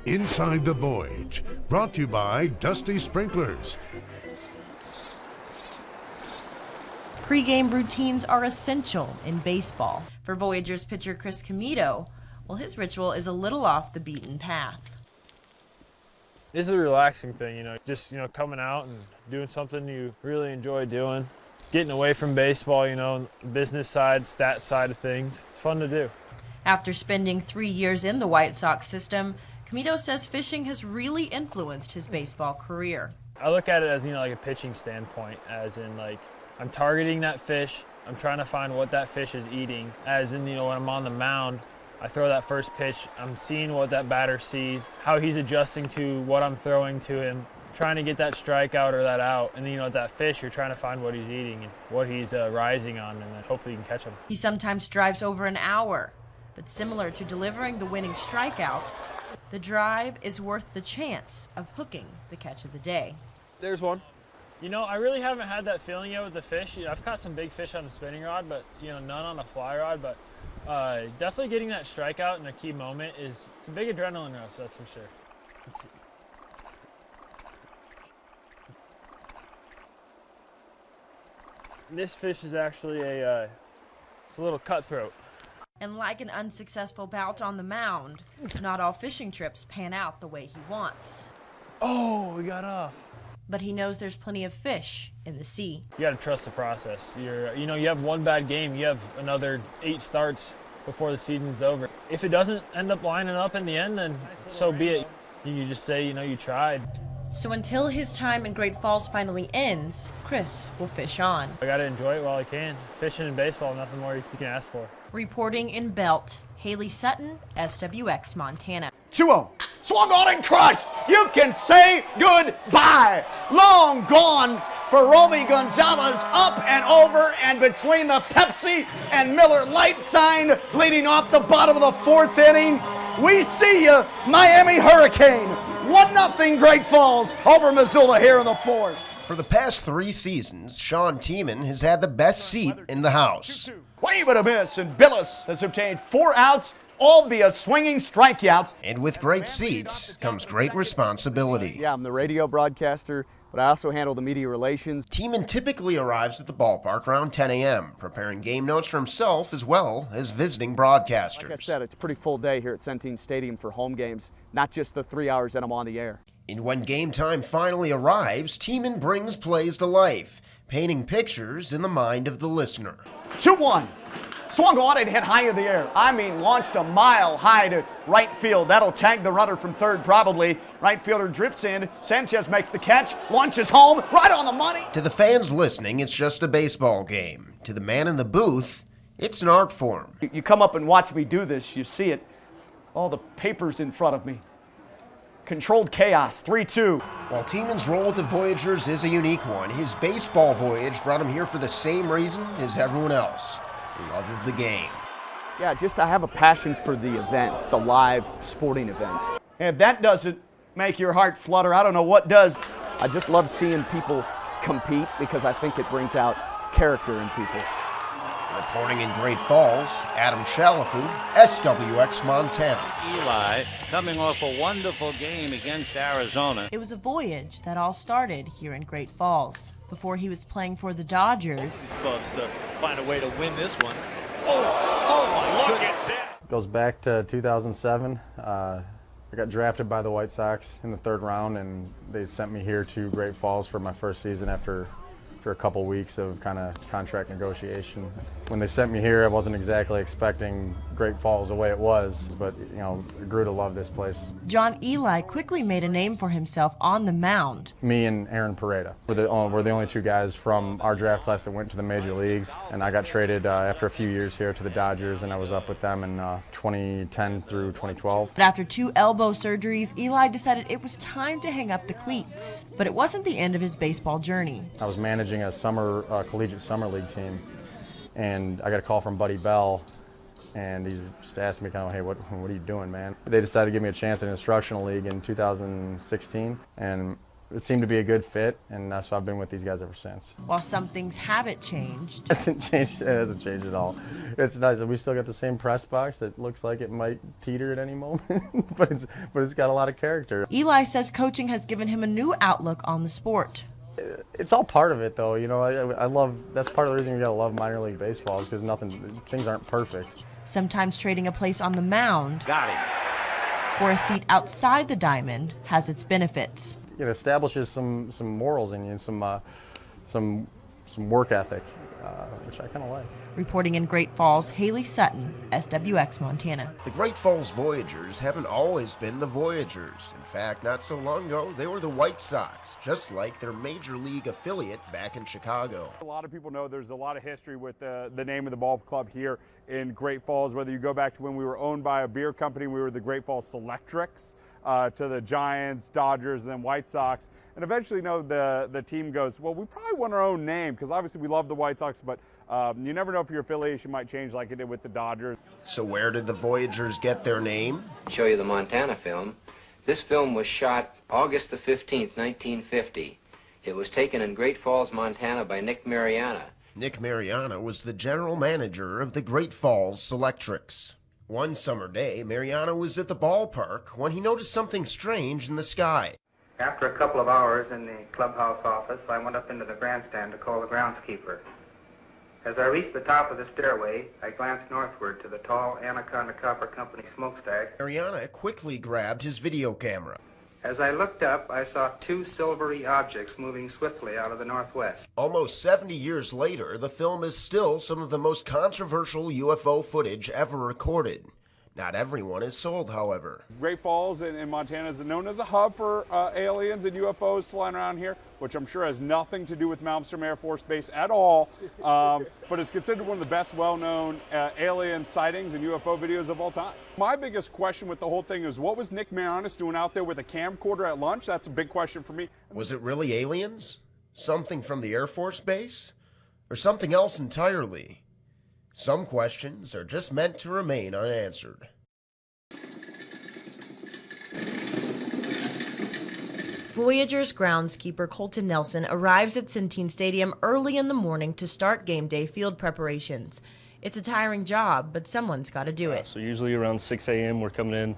Inside the Voyage, brought to you by Dusty Sprinklers. Pre-game routines are essential in baseball. For Voyagers pitcher Chris Comito, well, his ritual is a little off the beaten path. This is a relaxing thing, just, coming out and doing something you really enjoy doing. Getting away from baseball, business side, stat side of things. It's fun to do. After spending 3 years in the White Sox system, Comito says fishing has really influenced his baseball career. I look at it as, like a pitching standpoint, as in, I'm targeting that fish. I'm trying to find what that fish is eating. As in, when I'm on the mound, I throw that first pitch. I'm seeing what that batter sees, how he's adjusting to what I'm throwing to him, trying to get that strikeout or that out. And then, that fish, you're trying to find what he's eating and what he's rising on, and then hopefully you can catch him. He sometimes drives over an hour, but similar to delivering the winning strikeout, the drive is worth the chance of hooking the catch of the day. There's one. I really haven't had that feeling yet with the fish. I've caught some big fish on a spinning rod, but none on a fly rod. But definitely getting that strikeout in a key moment it's a big adrenaline rush, that's for sure. This fish is actually it's a little cutthroat. And like an unsuccessful bout on the mound, not all fishing trips pan out the way he wants. Oh, we got off. But he knows there's plenty of fish in the sea. You got to trust the process. You have one bad game, you have another 8 starts before the season's over. If it doesn't end up lining up in the end, then so be it. You just say, you tried. So until his time in Great Falls finally ends, Chris will fish on. I got to enjoy it while I can. Fishing and baseball, nothing more you can ask for. Reporting in Belt, Hailey Sutton, SWX Montana. 2-0. Swung on and crushed. You can say goodbye. Long gone for Romy Gonzalez, up and over and between the Pepsi and Miller Lite sign leading off the bottom of the 4th inning. We see you, Miami Hurricane. 1-0 Great Falls over Missoula here in the 4th. For the past 3 seasons, Sean Tiemann has had the best seat in the house. Wave and a miss, and Billis has obtained 4 outs, all via swinging strikeouts. And with great seats comes great responsibility. Yeah, I'm the radio broadcaster, but I also handle the media relations. Tiemann typically arrives at the ballpark around 10 a.m., preparing game notes for himself as well as visiting broadcasters. Like I said, it's a pretty full day here at Centene Stadium for home games, not just the 3 hours that I'm on the air. And when game time finally arrives, Tiemann brings plays to life, painting pictures in the mind of the listener. 2-1. Swung on and hit high in the air. Launched a mile high to right field. That'll tag the runner from third probably. Right fielder drifts in. Sanchez makes the catch, launches home, right on the money. To the fans listening, it's just a baseball game. To the man in the booth, it's an art form. You come up and watch me do this, you see it. All the papers in front of me. Controlled chaos, 3-2. While Tiemann's role with the Voyagers is a unique one, his baseball voyage brought him here for the same reason as everyone else, love of the game. Yeah, I have a passion for the events, the live sporting events. If that doesn't make your heart flutter, I don't know what does. I just love seeing people compete because I think it brings out character in people. Reporting in Great Falls, Adam Chalifoux, SWX Montana. Eli coming off a wonderful game against Arizona. It was a voyage that all started here in Great Falls. Before he was playing for the Dodgers, Bubs to find a way to win this one. Oh my goodness. Goes back to 2007. I got drafted by the White Sox in the 3rd round, and they sent me here to Great Falls for my first season after a couple weeks of kind of contract negotiation. When they sent me here, I wasn't exactly expecting Great Falls the way it was, but I grew to love this place. John Eli quickly made a name for himself on the mound. Me and Aaron Pareda we're the only 2 guys from our draft class that went to the major leagues, and I got traded after a few years here to the Dodgers, and I was up with them in 2010 through 2012. But after 2 elbow surgeries, Eli decided it was time to hang up the cleats. But it wasn't the end of his baseball journey. I was managing a collegiate summer league team, and I got a call from Buddy Bell, and he just asked me hey, what are you doing, man? They decided to give me a chance in an instructional league in 2016, and it seemed to be a good fit, and so I've been with these guys ever since. While some things haven't changed, It hasn't changed at all. It's nice. We still got the same press box that looks like it might teeter at any moment, but it's got a lot of character. Eli says coaching has given him a new outlook on the sport. It's all part of it, though. You know, I love, that's part of the reason you gotta love minor league baseball, is because things aren't perfect. Sometimes trading a place on the mound Got him. for a seat outside the diamond has its benefits. It establishes some morals in you and some work ethic, which I kind of like. Reporting in Great Falls, Hailey Sutton, SWX Montana. The Great Falls Voyagers haven't always been the Voyagers. In fact, not so long ago, they were the White Sox, just like their major league affiliate back in Chicago. A lot of people know there's a lot of history with the name of the ball club here in Great Falls, whether you go back to when we were owned by a beer company, we were the Great Falls Selectrics, to the Giants, Dodgers, and then White Sox. And eventually, the team goes, well, we probably want our own name, because obviously we love the White Sox, but you never know if your affiliation might change like it did with the Dodgers. So where did the Voyagers get their name? Show you the Montana film. This film was shot August the 15th, 1950. It was taken in Great Falls, Montana by Nick Mariana. Nick Mariana was the general manager of the Great Falls Selectrics. One summer day, Mariana was at the ballpark when he noticed something strange in the sky. After a couple of hours in the clubhouse office, I went up into the grandstand to call the groundskeeper. As I reached the top of the stairway, I glanced northward to the tall Anaconda Copper Company smokestack. Mariana quickly grabbed his video camera. As I looked up, I saw two silvery objects moving swiftly out of the northwest. Almost 70 years later, the film is still some of the most controversial UFO footage ever recorded. Not everyone is sold, however. Great Falls in Montana is known as a hub for aliens and UFOs flying around here, which I'm sure has nothing to do with Malmstrom Air Force Base at all, but it's considered one of the best well-known alien sightings and UFO videos of all time. My biggest question with the whole thing is, what was Nick Mariana doing out there with a camcorder at lunch? That's a big question for me. Was it really aliens? Something from the Air Force Base? Or something else entirely? Some questions are just meant to remain unanswered. Voyagers groundskeeper Colton Nelson arrives at Centene Stadium early in the morning to start game day field preparations. It's a tiring job, but someone's got to do it. So usually around 6 a.m. we're coming in,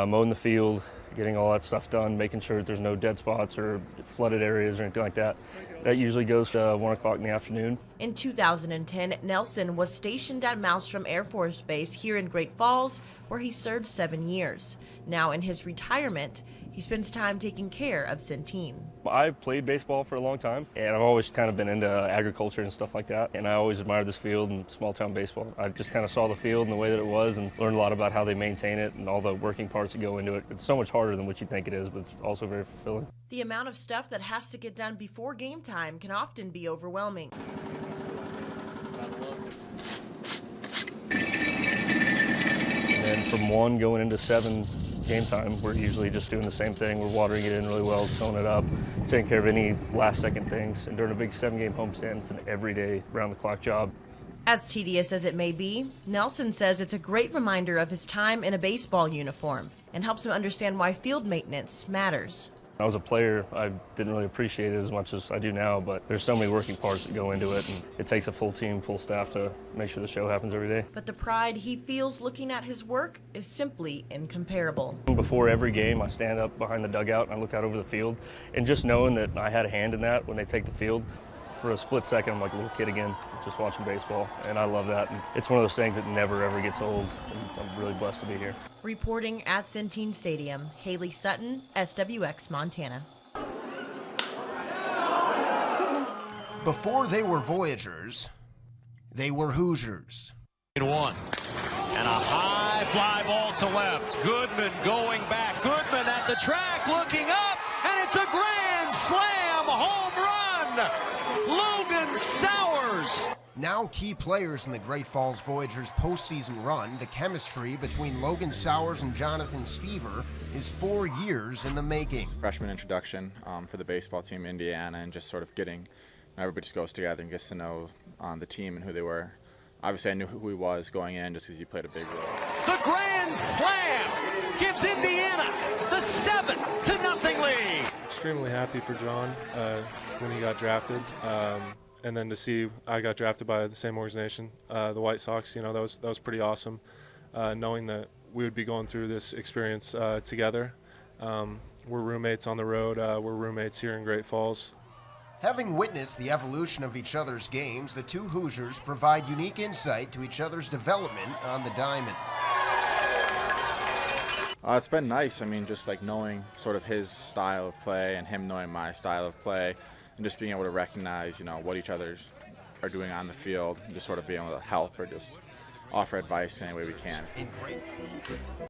mowing the field, getting all that stuff done, making sure that there's no dead spots or flooded areas or anything like that. That usually goes to 1 o'clock in the afternoon. In 2010, Nelson was stationed at Malmstrom Air Force Base here in Great Falls, where he served 7 years. Now in his retirement, he spends time taking care of Centene. I've played baseball for a long time, and I've always kind of been into agriculture and stuff like that, and I always admired this field and small-town baseball. I just kind of saw the field and the way that it was and learned a lot about how they maintain it and all the working parts that go into it. It's so much harder than what you think it is, but it's also very fulfilling. The amount of stuff that has to get done before game time can often be overwhelming. And then from 1 going into 7 game time, we're usually just doing the same thing. We're watering it in really well, filling it up, taking care of any last-second things. And during a big 7-game homestand, it's an everyday, round-the-clock job. As tedious as it may be, Nelson says it's a great reminder of his time in a baseball uniform and helps him understand why field maintenance matters. When I was a player, I didn't really appreciate it as much as I do now, but there's so many working parts that go into it, and it takes a full team, full staff to make sure the show happens every day. But the pride he feels looking at his work is simply incomparable. Before every game, I stand up behind the dugout and I look out over the field, and just knowing that I had a hand in that when they take the field, for a split second, I'm like a little kid again, just watching baseball, and I love that. And it's one of those things that never, ever gets old, and I'm really blessed to be here. Reporting at Centene Stadium, Hailey Sutton, SWX Montana. Before they were Voyagers, they were Hoosiers. 1. And a high fly ball to left. Goodman going back. Goodman at the track looking up, and it's a grand slam home run. Logan Sowers. Now key players in the Great Falls Voyagers postseason run, the chemistry between Logan Sowers and Jonathan Stever is 4 years in the making. Freshman introduction for the baseball team in Indiana, and just sort of getting, everybody just goes together and gets to know the team and who they were. Obviously I knew who he was going in just because he played a big role. The grand slam gives Indiana the 7-0 lead. extremely happy for John when he got drafted. And then to see I got drafted by the same organization, the White Sox, that was pretty awesome, knowing that we would be going through this experience together. We're roommates on the road. We're roommates here in Great Falls. Having witnessed the evolution of each other's games, the two Hoosiers provide unique insight to each other's development on the diamond. It's been nice. I mean, just like knowing sort of his style of play and him knowing my style of play, and just being able to recognize, what each other are doing on the field, and just sort of being able to help or just offer advice in any way we can.